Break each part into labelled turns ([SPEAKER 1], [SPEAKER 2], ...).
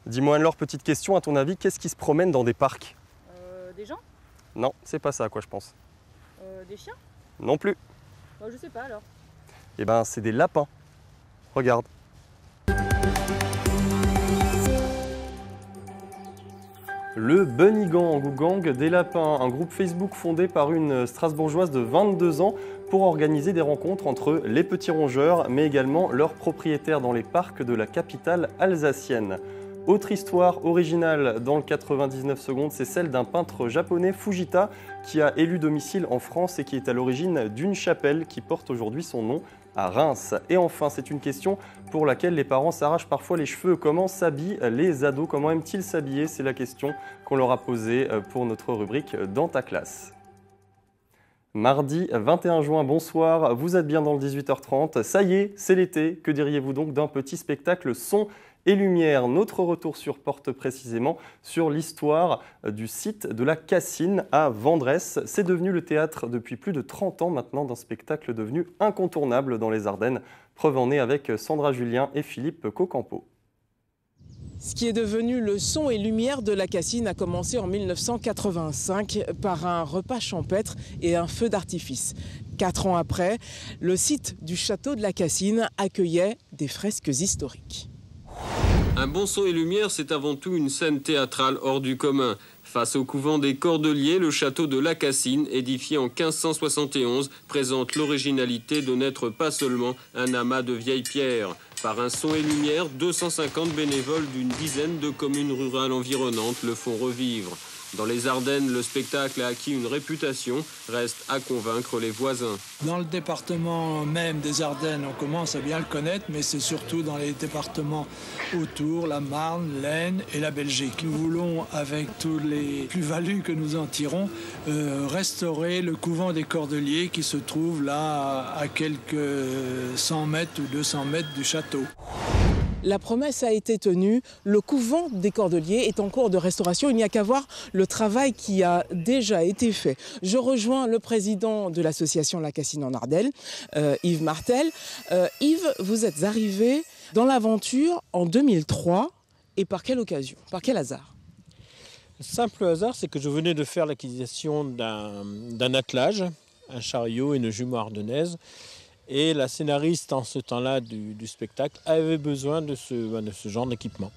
[SPEAKER 1] Dis-moi alors, petite question, à ton avis, qu'est-ce qui se promène dans des parcs?
[SPEAKER 2] Des gens?
[SPEAKER 1] Non, c'est pas ça à quoi je pense.
[SPEAKER 2] Des chiens?
[SPEAKER 1] Non plus.
[SPEAKER 2] Bah, je sais pas alors.
[SPEAKER 1] Eh ben, c'est des lapins. Regarde. Le Bunny Gang ou Gang des lapins, un groupe Facebook fondé par une Strasbourgeoise de 22 ans pour organiser des rencontres entre les petits rongeurs, mais également leurs propriétaires dans les parcs de la capitale alsacienne. Autre histoire originale dans le 99 secondes, c'est celle d'un peintre japonais, Fujita, qui a élu domicile en France et qui est à l'origine d'une chapelle qui porte aujourd'hui son nom à Reims. Et enfin, c'est une question pour laquelle les parents s'arrachent parfois les cheveux. Comment s'habillent les ados? Comment aiment-ils s'habiller? C'est la question qu'on leur a posée pour notre rubrique Dans ta classe. Mardi 21 juin, bonsoir, vous êtes bien dans le 18h30. Ça y est, c'est l'été. Que diriez-vous donc d'un petit spectacle son et lumière? Notre retour sur porte précisément sur l'histoire du site de la Cassine à Vendresse. C'est devenu le théâtre depuis plus de 30 ans maintenant d'un spectacle devenu incontournable dans les Ardennes. Preuve en est avec Sandra Julien et Philippe Cocampo.
[SPEAKER 3] Ce qui est devenu le son et lumière de la Cassine a commencé en 1985 par un repas champêtre et un feu d'artifice. 4 ans après, le site du château de la Cassine accueillait des fresques historiques.
[SPEAKER 4] Un bon son et lumière, c'est avant tout une scène théâtrale hors du commun. Face au couvent des Cordeliers, le château de la Cassine, édifié en 1571, présente l'originalité de n'être pas seulement un amas de vieilles pierres. Par un son et lumière, 250 bénévoles d'une dizaine de communes rurales environnantes le font revivre. Dans les Ardennes, le spectacle a acquis une réputation, reste à convaincre les voisins.
[SPEAKER 5] Dans le département même des Ardennes, on commence à bien le connaître, mais c'est surtout dans les départements autour, la Marne, l'Aisne et la Belgique. Nous voulons, avec tous les plus-values que nous en tirons, restaurer le couvent des Cordeliers qui se trouve là à quelques 100 mètres ou 200 mètres du château.
[SPEAKER 3] La promesse a été tenue, le couvent des Cordeliers est en cours de restauration, il n'y a qu'à voir le travail qui a déjà été fait. Je rejoins le président de l'association La Cassine en Ardennes, Yves Martel. Yves, vous êtes arrivé dans l'aventure en 2003 et par quelle occasion, par quel hasard?
[SPEAKER 6] Le simple hasard, c'est que je venais de faire l'acquisition d'un attelage, un chariot et une jument ardennaise. Et la scénariste, en ce temps-là du spectacle, avait besoin de ce genre d'équipement.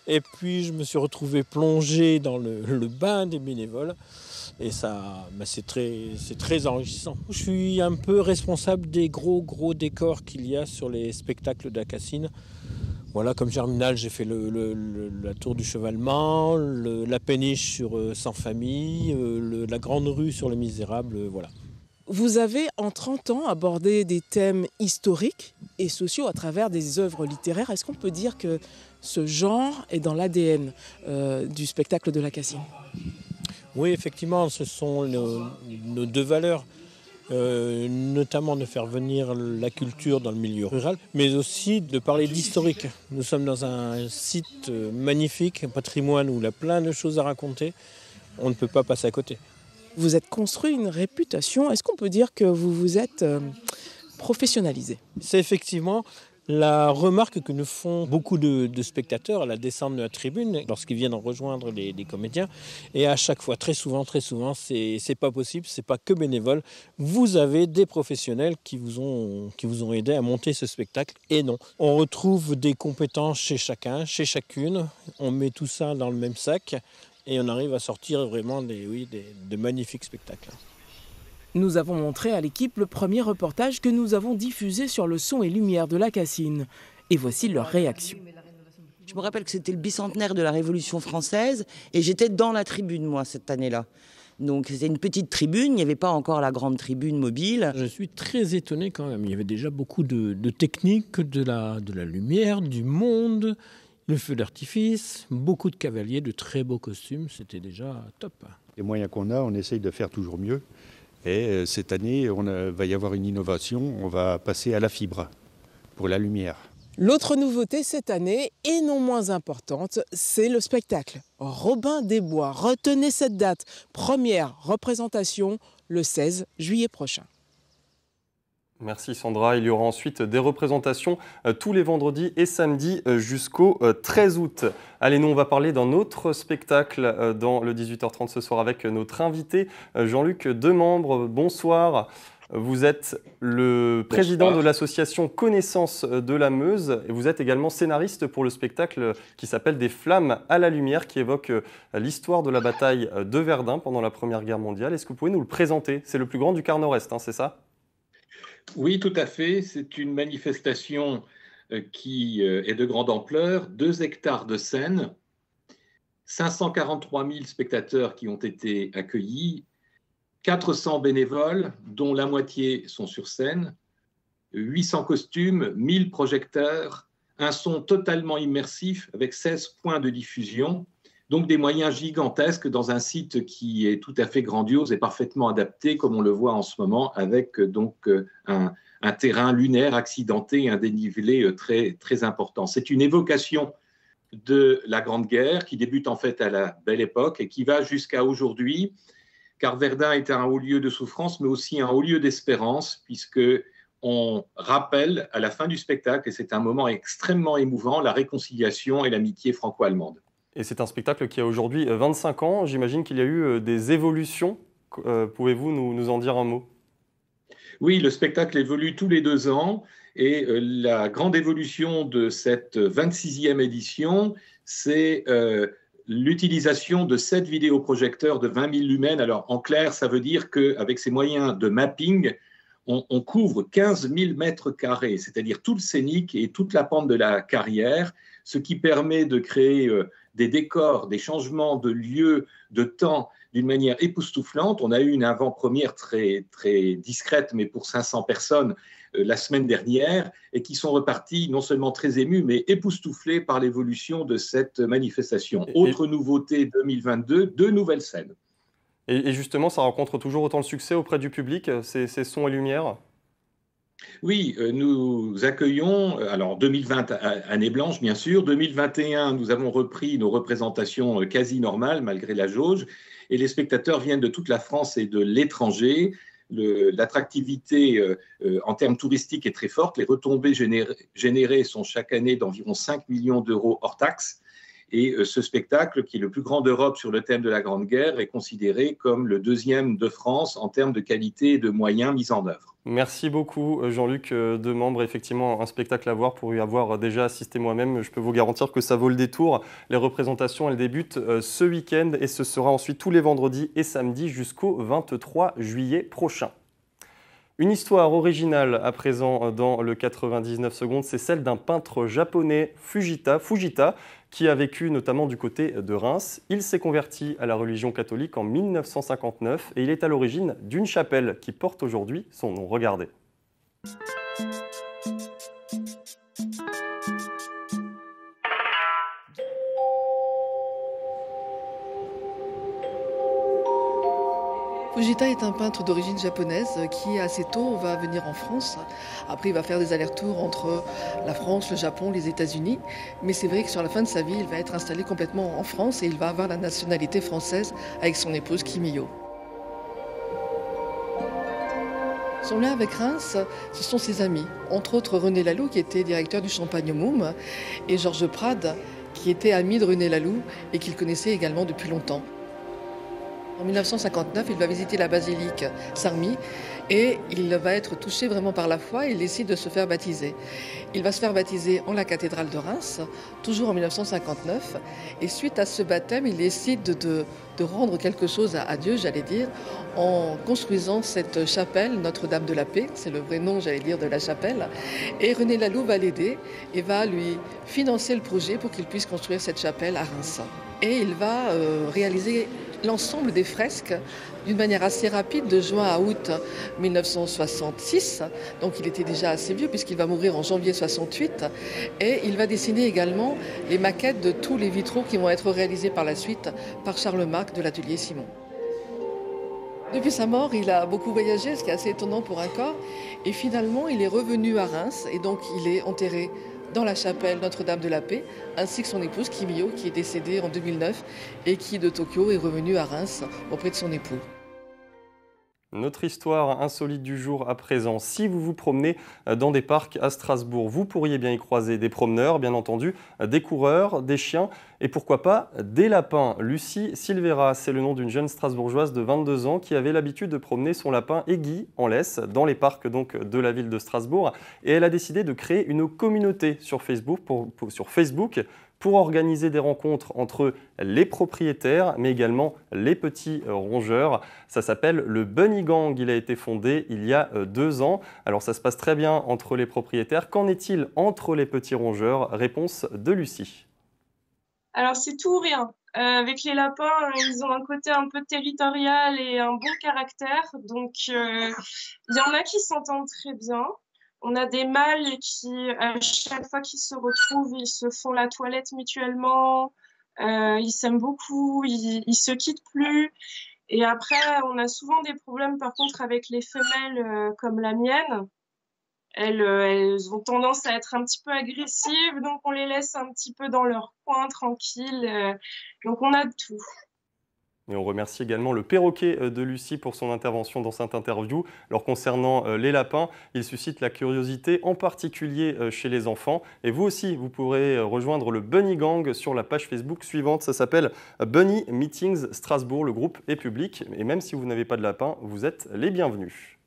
[SPEAKER 6] Et puis, je me suis retrouvé plongé dans le bain des bénévoles. Et ça, c'est très enrichissant. Je suis un peu responsable des gros décors qu'il y a sur les spectacles de la Cassine. Voilà, comme Germinal, j'ai fait la tour du Chevalement, la péniche sur Sans Famille, la grande rue sur Les Misérables, voilà.
[SPEAKER 3] Vous avez en 30 ans abordé des thèmes historiques et sociaux à travers des œuvres littéraires. Est-ce qu'on peut dire que ce genre est dans l'ADN du spectacle de la Cassine?
[SPEAKER 6] Oui, effectivement, ce sont nos deux valeurs, notamment de faire venir la culture dans le milieu rural, mais aussi de parler d'historique. Nous sommes dans un site magnifique, un patrimoine où il y a plein de choses à raconter. On ne peut pas passer à côté.
[SPEAKER 3] Vous êtes construit une réputation. Est-ce qu'on peut dire que vous vous êtes professionnalisé?
[SPEAKER 6] C'est effectivement la remarque que nous font beaucoup de spectateurs à la descente de la tribune lorsqu'ils viennent rejoindre les comédiens. Et à chaque fois, très souvent, c'est pas possible, c'est pas que bénévole. Vous avez des professionnels qui vous ont aidé à monter ce spectacle. Et non, on retrouve des compétences chez chacun, chez chacune. On met tout ça dans le même sac. Et on arrive à sortir vraiment de magnifiques spectacles.
[SPEAKER 3] Nous avons montré à l'équipe le premier reportage que nous avons diffusé sur le son et lumière de la Cassine. Et voici leur réaction.
[SPEAKER 7] Je me rappelle que c'était le bicentenaire de la Révolution française et j'étais dans la tribune, moi, cette année-là. Donc c'était une petite tribune, il n'y avait pas encore la grande tribune mobile.
[SPEAKER 6] Je suis très étonné quand même. Il y avait déjà beaucoup de techniques, de la lumière, du monde. Le feu d'artifice, beaucoup de cavaliers, de très beaux costumes, c'était déjà top.
[SPEAKER 8] Les moyens qu'on a, on essaye de faire toujours mieux. Et cette année, va y avoir une innovation, on va passer à la fibre pour la lumière.
[SPEAKER 3] L'autre nouveauté cette année, et non moins importante, c'est le spectacle Robin des Bois. Retenez cette date, première représentation le 16 juillet prochain.
[SPEAKER 1] Merci Sandra. Il y aura ensuite des représentations tous les vendredis et samedis jusqu'au 13 août. Allez, nous on va parler d'un autre spectacle dans le 18h30 ce soir avec notre invité Jean-Luc Demembre. Bonsoir. Vous êtes le président de l'association Connaissance de la Meuse et vous êtes également scénariste pour le spectacle qui s'appelle Des flammes à la lumière, qui évoque l'histoire de la bataille de Verdun pendant la Première Guerre mondiale. Est-ce que vous pouvez nous le présenter? C'est le plus grand du quart nord-est, hein, c'est ça?
[SPEAKER 9] Oui, tout à fait. C'est une manifestation qui est de grande ampleur. 2 hectares de scène, 543 000 spectateurs qui ont été accueillis, 400 bénévoles, dont la moitié sont sur scène, 800 costumes, 1000 projecteurs, un son totalement immersif avec 16 points de diffusion, donc des moyens gigantesques dans un site qui est tout à fait grandiose et parfaitement adapté, comme on le voit en ce moment, avec donc un terrain lunaire accidenté, un dénivelé très, très important. C'est une évocation de la Grande Guerre qui débute en fait à la Belle Époque et qui va jusqu'à aujourd'hui, car Verdun est un haut lieu de souffrance, mais aussi un haut lieu d'espérance, puisqu'on rappelle à la fin du spectacle, et c'est un moment extrêmement émouvant, la réconciliation et l'amitié franco-allemande.
[SPEAKER 1] Et c'est un spectacle qui a aujourd'hui 25 ans. J'imagine qu'il y a eu des évolutions. Pouvez-vous nous en dire un mot?
[SPEAKER 9] Oui, le spectacle évolue tous les 2 ans. Et la grande évolution de cette 26e édition, c'est l'utilisation de 7 vidéoprojecteurs de 20 000 lumens. Alors, en clair, ça veut dire qu'avec ces moyens de mapping, on couvre 15 000 mètres carrés, c'est-à-dire tout le scénique et toute la pente de la carrière, ce qui permet de créer des décors, des changements de lieu, de temps, d'une manière époustouflante. On a eu une avant-première très, très discrète, mais pour 500 personnes, la semaine dernière, et qui sont repartis non seulement très émus, mais époustouflés par l'évolution de cette manifestation. Autre nouveauté 2022, 2 nouvelles scènes.
[SPEAKER 1] Et justement, ça rencontre toujours autant de succès auprès du public, ces sons et lumières?
[SPEAKER 9] Oui, nous accueillons, alors 2020, année blanche bien sûr, 2021, nous avons repris nos représentations quasi normales malgré la jauge, et les spectateurs viennent de toute la France et de l'étranger. L'attractivité en termes touristiques est très forte. Les retombées générées sont chaque année d'environ 5 millions d'euros hors taxes. Et ce spectacle, qui est le plus grand d'Europe sur le thème de la Grande Guerre, est considéré comme le 2e de France en termes de qualité et de moyens mis en œuvre.
[SPEAKER 1] Merci beaucoup Jean-Luc Demembre. Effectivement, un spectacle à voir. Pour y avoir déjà assisté moi-même, je peux vous garantir que ça vaut le détour. Les représentations, elles débutent ce week-end et ce sera ensuite tous les vendredis et samedis jusqu'au 23 juillet prochain. Une histoire originale à présent dans le 99 secondes, c'est celle d'un peintre japonais, Fujita, qui a vécu notamment du côté de Reims. Il s'est converti à la religion catholique en 1959 et il est à l'origine d'une chapelle qui porte aujourd'hui son nom. Regardez.
[SPEAKER 10] Fujita est un peintre d'origine japonaise qui assez tôt va venir en France. Après, il va faire des allers-retours entre la France, le Japon, les États-Unis. Mais c'est vrai que sur la fin de sa vie, il va être installé complètement en France et il va avoir la nationalité française avec son épouse Kimiyo. Son lien avec Reims, ce sont ses amis. Entre autres René Laloux, qui était directeur du Champagne au Moum, et Georges Prade, qui était ami de René Laloux et qu'il connaissait également depuis longtemps. En 1959, il va visiter la basilique Sarmi et il va être touché vraiment par la foi et il décide de se faire baptiser. Il va se faire baptiser en la cathédrale de Reims, toujours en 1959. Et suite à ce baptême, il décide de rendre quelque chose à Dieu, j'allais dire, en construisant cette chapelle Notre-Dame de la Paix. C'est le vrai nom, j'allais dire, de la chapelle. Et René Laloux va l'aider et va lui financer le projet pour qu'il puisse construire cette chapelle à Reims. Et il va réaliser l'ensemble des fresques d'une manière assez rapide, de juin à août 1966. Donc il était déjà assez vieux puisqu'il va mourir en janvier 68. Et il va dessiner également les maquettes de tous les vitraux qui vont être réalisés par la suite par Charles Marc de l'atelier Simon. Depuis sa mort, il a beaucoup voyagé, ce qui est assez étonnant pour un corps. Et finalement, il est revenu à Reims et donc il est enterré dans la chapelle Notre-Dame de la Paix, ainsi que son épouse Kimiyo, qui est décédée en 2009 et qui de Tokyo est revenue à Reims auprès de son époux.
[SPEAKER 1] Notre histoire insolite du jour à présent. Si vous vous promenez dans des parcs à Strasbourg, vous pourriez bien y croiser des promeneurs, bien entendu, des coureurs, des chiens et pourquoi pas des lapins. Lucie Silvera, c'est le nom d'une jeune Strasbourgeoise de 22 ans qui avait l'habitude de promener son lapin Eggy en laisse dans les parcs donc, de la ville de Strasbourg. Et elle a décidé de créer une communauté sur Facebook pour organiser des rencontres entre les propriétaires, mais également les petits rongeurs. Ça s'appelle le Bunny Gang. Il a été fondé il y a 2 ans. Alors ça se passe très bien entre les propriétaires. Qu'en est-il entre les petits rongeurs? Réponse de Lucie.
[SPEAKER 11] Alors c'est tout ou rien. Avec les lapins, ils ont un côté un peu territorial et un bon caractère. Donc il y en a qui s'entendent très bien. On a des mâles qui, à chaque fois qu'ils se retrouvent, ils se font la toilette mutuellement, ils s'aiment beaucoup, ils se quittent plus. Et après, on a souvent des problèmes par contre avec les femelles comme la mienne. Elles ont tendance à être un petit peu agressives, donc on les laisse un petit peu dans leur coin, tranquilles. Donc on a de tout.
[SPEAKER 1] Et on remercie également le perroquet de Lucie pour son intervention dans cette interview. Alors concernant les lapins, ils suscitent la curiosité, en particulier chez les enfants. Et vous aussi, vous pourrez rejoindre le Bunny Gang sur la page Facebook suivante. Ça s'appelle Bunny Meetings Strasbourg. Le groupe est public. Et même si vous n'avez pas de lapin, vous êtes les bienvenus.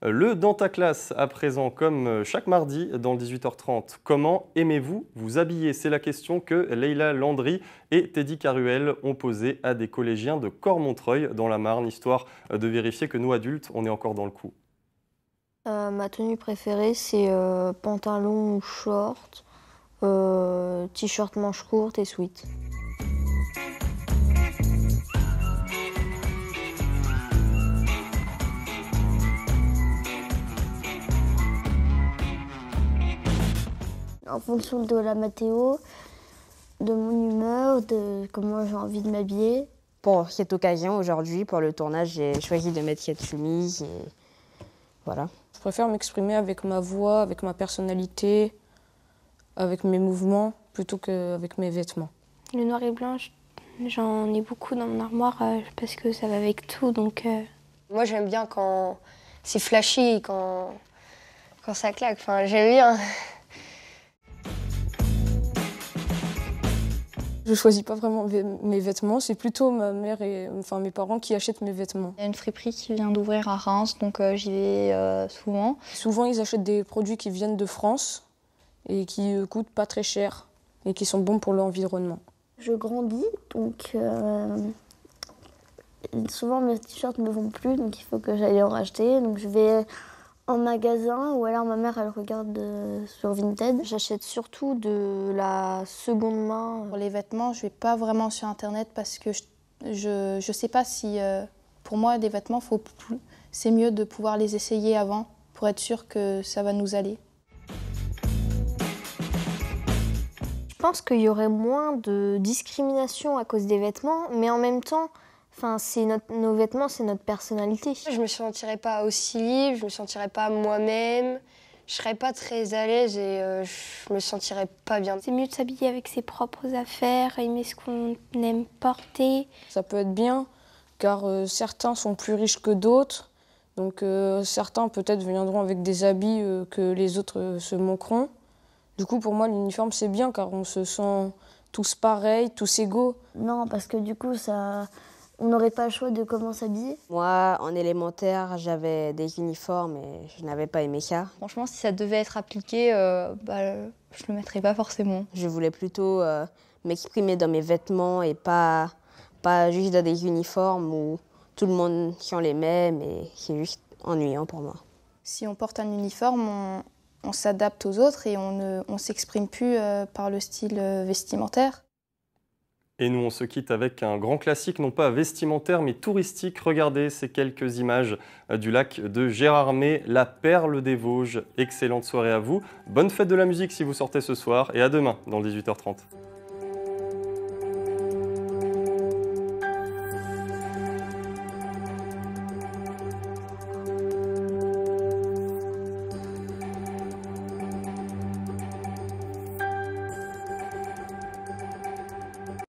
[SPEAKER 1] Le Dans ta classe, à présent, comme chaque mardi dans le 18h30. Comment aimez-vous vous habiller? C'est la question que Leïla Landry et Teddy Caruel ont posée à des collégiens de Cormontreuil dans la Marne, histoire de vérifier que nous, adultes, on est encore dans le coup.
[SPEAKER 12] Ma tenue préférée, c'est pantalon ou short, t-shirt manches courtes et sweat. En fonction de la météo, de mon humeur, de comment j'ai envie de m'habiller.
[SPEAKER 13] Pour cette occasion, aujourd'hui, pour le tournage, j'ai choisi de mettre cette chemise. Et voilà.
[SPEAKER 14] Je préfère m'exprimer avec ma voix, avec ma personnalité, avec mes mouvements, plutôt qu'avec mes vêtements.
[SPEAKER 12] Le noir et blanc, j'en ai beaucoup dans mon armoire parce que ça va avec tout. Donc,
[SPEAKER 15] Moi, j'aime bien quand c'est flashy, quand ça claque. Enfin, j'aime bien.
[SPEAKER 14] Je choisis pas vraiment mes vêtements, c'est plutôt ma mère et mes parents qui achètent mes vêtements.
[SPEAKER 16] Il y a une friperie qui vient d'ouvrir à Reims, donc j'y vais souvent.
[SPEAKER 14] Souvent, ils achètent des produits qui viennent de France et qui coûtent pas très cher et qui sont bons pour l'environnement.
[SPEAKER 12] Je grandis, donc souvent mes t-shirts ne me vont plus, donc il faut que j'aille en racheter. Donc je vais en magasin ou alors ma mère elle regarde sur Vinted. J'achète surtout de la seconde main.
[SPEAKER 16] Pour les vêtements, je vais pas vraiment sur internet parce que je sais pas si pour moi des vêtements c'est mieux de pouvoir les essayer avant pour être sûr que ça va nous aller.
[SPEAKER 12] Je pense qu'il y aurait moins de discrimination à cause des vêtements, mais en même temps, nos vêtements, c'est notre personnalité.
[SPEAKER 15] Je me sentirais pas aussi libre, je me sentirais pas moi-même, je serais pas très à l'aise et je me sentirais pas bien.
[SPEAKER 12] C'est mieux de s'habiller avec ses propres affaires, aimer ce qu'on aime porter.
[SPEAKER 14] Ça peut être bien, car certains sont plus riches que d'autres, donc certains peut-être viendront avec des habits que les autres se moqueront. Du coup, pour moi, l'uniforme, c'est bien, car on se sent tous pareils, tous égaux.
[SPEAKER 12] Non, parce que du coup, on n'aurait pas le choix de comment s'habiller.
[SPEAKER 13] Moi, en élémentaire, j'avais des uniformes et je n'avais pas aimé ça.
[SPEAKER 16] Franchement, si ça devait être appliqué, je le mettrais pas forcément.
[SPEAKER 13] Je voulais plutôt m'exprimer dans mes vêtements et pas juste dans des uniformes où tout le monde sont les mêmes et c'est juste ennuyant pour moi.
[SPEAKER 16] Si on porte un uniforme, on s'adapte aux autres et on ne s'exprime plus par le style vestimentaire.
[SPEAKER 1] Et nous, on se quitte avec un grand classique, non pas vestimentaire, mais touristique. Regardez ces quelques images du lac de Gérardmer, la perle des Vosges. Excellente soirée à vous. Bonne fête de la musique si vous sortez ce soir et à demain dans le 18h30.